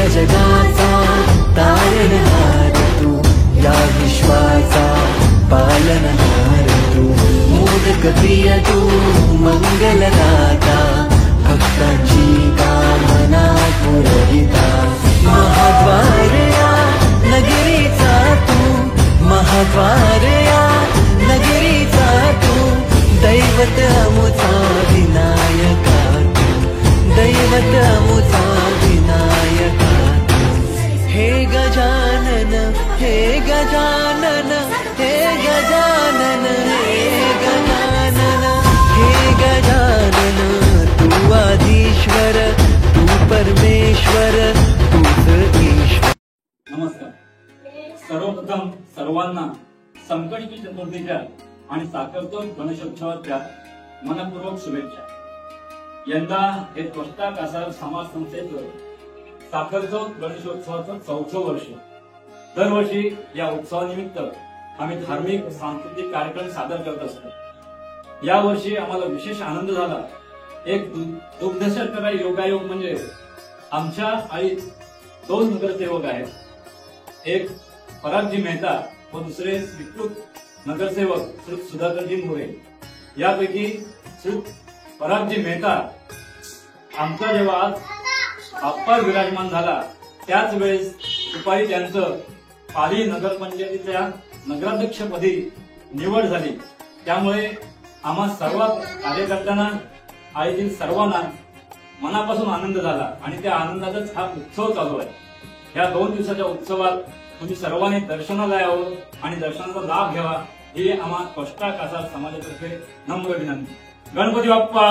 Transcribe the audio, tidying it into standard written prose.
जगाचा तारणहार तू, या विश्वाचा पालनहार तू, मोदक प्रिय तू, मंगलदाता, भक्तांची कामना पुरविता, महाद्वार या नगरीचा तू, महाद्वार या नगरीचा तू, दैवत अमुचा विनायका तू, दैवत अमुचा विनायका तू, हे गजानन, हे गजानन, हे गजानन, हे गजानन, हे गजानन, तू आधीश्वर, तू परमेश्वर, तूच ईश्वर. नमस्कार. सर्वप्रथम सर्वांना संकष्टी चतुर्थीच्या आणि साखरतोड गणेशोत्सवाच्या मनपूर्वक शुभेच्छा. यंदा हे त्वष्टा कासार समाज संस्थेचं साखरतोड गणेशोत्सवाचं 4थं वर्ष. दरवर्षी या उत्सवानिमित्त आम्ही धार्मिक सांस्कृतिक कार्यक्रम सादर करत असतो. यावर्षी आम्हाला विशेष आनंद झाला. एक दुग्धशर्करा योगायोग म्हणजे आमच्या आई 2 नगरसेवक आहेत. एक परागजी मेहता व दुसरे स्वीकृत नगरसेवक श्री सुधाकरजी मोरे. यापैकी श्री परागजी मेहता आमचा जेव्हा आज अप्पर विराजमान झाला त्याच वेळेस दुपारी त्यांचं पाली नगरपंचायतीच्या नगराध्यक्षपदी निवड झाली. त्यामुळे आम्हा सर्व कार्यकर्त्यांना आईतील सर्वांना मनापासून आनंद झाला आणि त्या आनंदाचाच हा उत्सव चालू आहे. या 2 दिवसाच्या उत्सवात तुम्ही सर्वांनी दर्शनाला यावं आणि दर्शनाचा लाभ घ्यावा ही आम्हा त्वष्टा कासार समाजातर्फे नम्र विनंती. गणपती बाप्पा.